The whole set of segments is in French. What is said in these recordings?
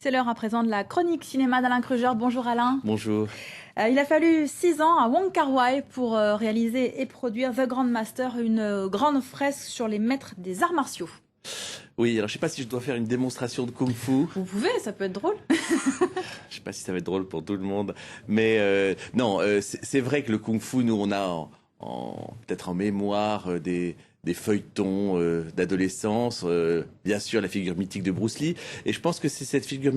C'est l'heure à présent de la chronique cinéma d'Alain Krugeur. Bonjour Alain. Bonjour. Il a fallu 6 ans à Wong Kar-wai pour réaliser et produire The Grandmaster, une grande fresque sur les maîtres des arts martiaux. Oui, alors je sais pas si je dois faire une démonstration de kung-fu. Vous pouvez, ça peut être drôle. Je sais pas si ça va être drôle pour tout le monde, mais non, c'est vrai que le kung-fu, nous on a peut-être en mémoire des feuilletons d'adolescence, bien sûr la figure mythique de Bruce Lee, et je pense que c'est cette figure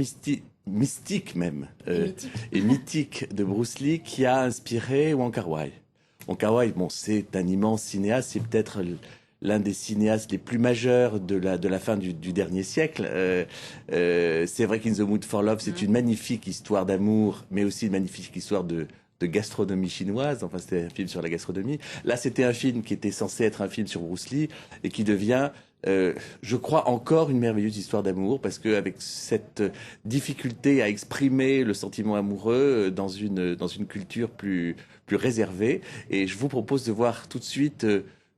mystique même, et mythique de Bruce Lee qui a inspiré Wong Kar-wai. Wong Kar-wai, bon, c'est un immense cinéaste, c'est peut-être l'un des cinéastes les plus majeurs de la fin du dernier siècle. C'est vrai qu'In the Mood for Love, c'est une magnifique histoire d'amour, mais aussi une magnifique histoire de gastronomie chinoise. Enfin, c'était un film sur la gastronomie. Là, c'était un film qui était censé être un film sur Bruce Lee et qui devient, je crois, encore une merveilleuse histoire d'amour, parce qu'avec cette difficulté à exprimer le sentiment amoureux dans une culture plus réservée. Et je vous propose de voir tout de suite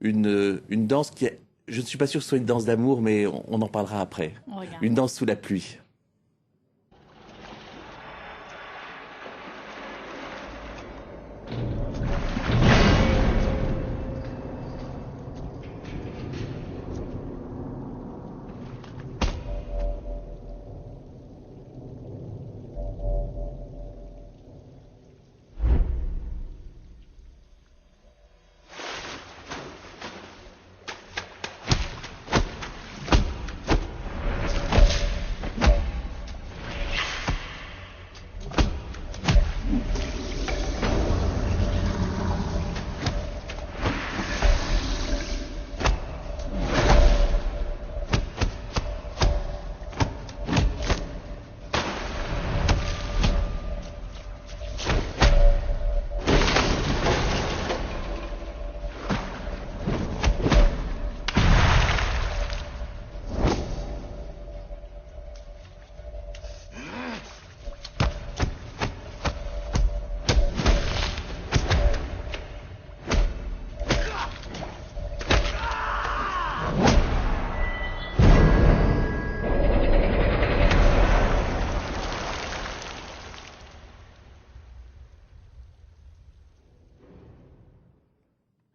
une danse qui est, je ne suis pas sûr que ce soit une danse d'amour, mais on en parlera après. Une danse sous la pluie.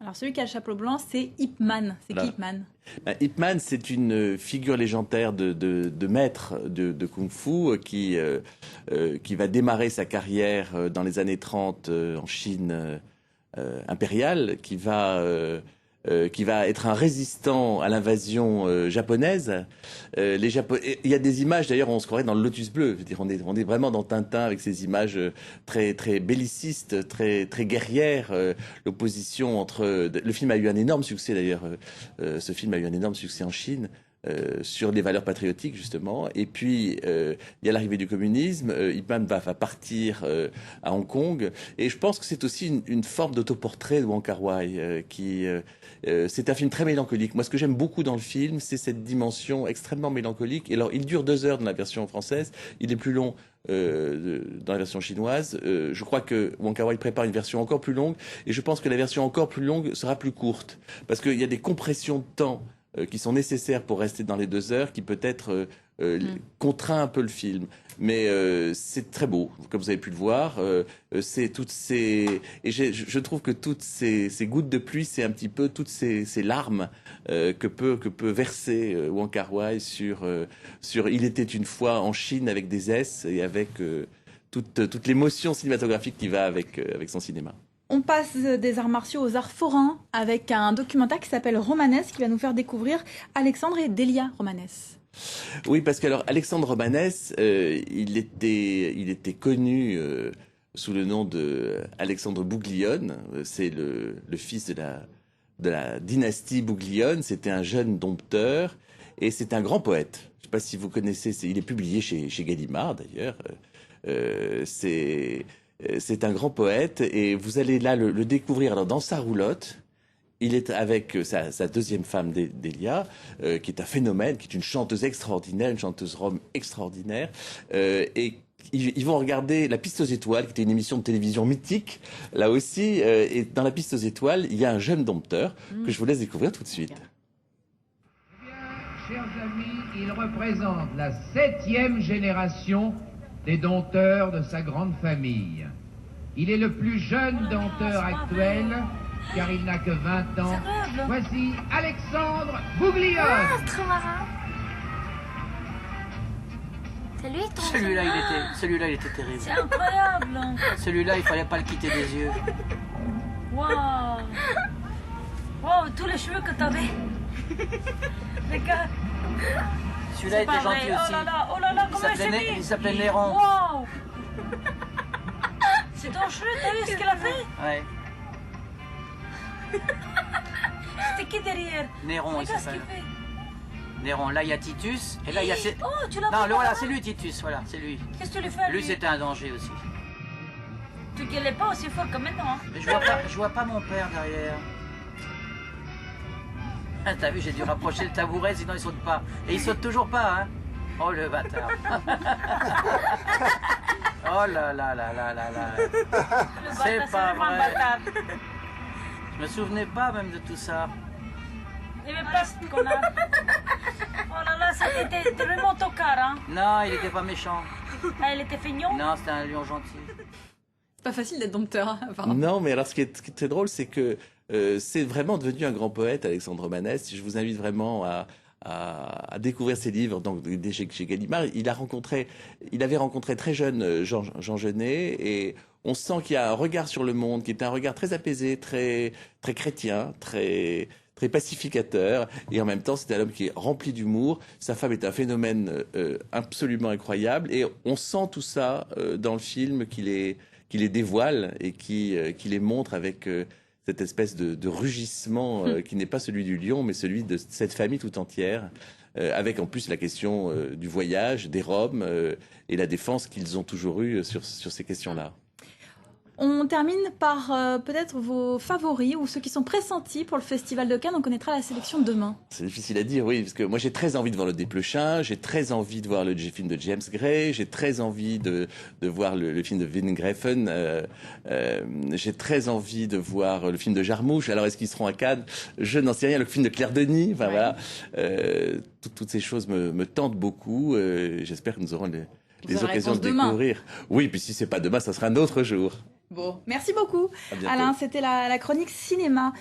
Alors celui qui a le chapeau blanc, c'est Ip Man. C'est qui Ip Man? Ip Man, c'est une figure légendaire de maître de kung-fu qui va démarrer sa carrière dans les années 30 en Chine impériale, qui va être un résistant à l'invasion japonaise. Il y a des images, d'ailleurs, on se croirait dans le Lotus Bleu. Je veux dire, on est vraiment dans Tintin avec ces images très très bellicistes, très très guerrières. L'opposition entre le film a eu un énorme succès d'ailleurs. Ce film a eu un énorme succès en Chine. Sur les valeurs patriotiques justement, et puis il y a l'arrivée du communisme. Ip Man va partir à Hong Kong, et je pense que c'est aussi une forme d'autoportrait de Wong Kar-wai c'est un film très mélancolique. Moi, ce que j'aime beaucoup dans le film, c'est cette dimension extrêmement mélancolique. Et alors, il dure 2 heures dans la version française, il est plus long dans la version chinoise. Je crois que Wong Kar-wai prépare une version encore plus longue, et je pense que la version encore plus longue sera plus courte, parce qu'il y a des compressions de temps qui sont nécessaires pour rester dans les 2 heures, qui peut-être contraint un peu le film. Mais c'est très beau, comme vous avez pu le voir. C'est toutes ces et je trouve que toutes ces gouttes de pluie, c'est un petit peu toutes ces larmes que peut verser Wong Kar-wai sur Il était une fois en Chine avec des S, et avec toute l'émotion cinématographique qui va avec son cinéma. On passe des arts martiaux aux arts forains avec un documentaire qui s'appelle Romanes, qui va nous faire découvrir Alexandre et Delia Romanes. Oui, parce que alors Alexandre Romanes, il était connu sous le nom de Alexandre Bouglione. C'est le fils de la dynastie Bouglione. C'était un jeune dompteur et c'est un grand poète. Je ne sais pas si vous connaissez. Il est publié chez Gallimard d'ailleurs. C'est un grand poète, et vous allez là le découvrir. Alors, dans sa roulotte, il est avec sa deuxième femme, Delia, qui est un phénomène, qui est une chanteuse extraordinaire, une chanteuse rom extraordinaire. Et ils vont regarder La Piste aux étoiles, qui était une émission de télévision mythique, là aussi. Et dans La Piste aux étoiles, il y a un jeune dompteur que je vous laisse découvrir tout de suite. Bien, chers amis, il représente la 7e génération des dompteurs de sa grande famille. Il est le plus jeune dompteur actuel, car il n'a que 20 ans. Voici Alexandre Bouglione. Ah, trop marrant. C'est lui ton Celui-là, il était terrible. C'est incroyable. Celui-là, il fallait pas le quitter des yeux. Waouh. Waouh, tous les cheveux que t'avais. Regarde. Celui-là était gentil aussi. Oh là là, comment Il s'appelait Néron. Waouh. C'est ton cheveu, t'as vu ce qu'elle a fait? Ouais. C'était qui derrière? Néron, il Regarde ce qu'il s'appelle. fait. Néron, là il y a Titus, et là il y a... Oh, tu l'as Non, vu voilà, là-bas? c'est lui Titus, voilà, c'est lui. Qu'est-ce que tu lui fais à Lui c'était un danger aussi. Tu gueulais pas aussi fort que maintenant. Hein. Mais je vois pas mon père derrière. Ah, t'as vu, j'ai dû rapprocher le tabouret, sinon il saute pas. Et il saute toujours pas, hein. Oh le bâtard. Oh là là là là là là. C'est pas vraiment un vrai. bâtard. Je me souvenais pas même de tout ça. Il avait pas ce connard. Oh là là, c'était vraiment tocard, hein. Non, il était pas méchant. Ah, il était feignon. Non, c'était un lion gentil. C'est pas facile d'être dompteur, hein, apparemment. Non, mais alors ce qui est très drôle, c'est que c'est vraiment devenu un grand poète, Alexandre Manès. Je vous invite vraiment à découvrir ses livres. Donc, chez Gallimard, il avait rencontré très jeune Jean Genet, et on sent qu'il y a un regard sur le monde qui est un regard très apaisé, très très chrétien, très pacificateur, et en même temps c'est un homme qui est rempli d'humour. Sa femme est un phénomène absolument incroyable, et on sent tout ça dans le film qui les dévoile et qui les montre avec cette espèce de rugissement qui n'est pas celui du lion, mais celui de cette famille tout entière, avec en plus la question du voyage, des Roms, et la défense qu'ils ont toujours eue sur ces questions-là. On termine par peut-être vos favoris ou ceux qui sont pressentis pour le Festival de Cannes. On connaîtra la sélection demain. C'est difficile à dire, oui, parce que moi j'ai très envie de voir le Desplechin, j'ai très envie de voir le film de James Gray, j'ai très envie de voir le film de Wim Greffen, j'ai très envie de voir le film de Jarmusch. Alors est-ce qu'ils seront à Cannes? Je n'en sais rien. Le film de Claire Denis, enfin voilà, toutes ces choses me tentent beaucoup. J'espère que nous aurons les occasions de découvrir. Oui, puis si c'est pas demain, ça sera un autre jour. Bon, merci beaucoup. À bientôt. Alain, c'était la chronique cinéma.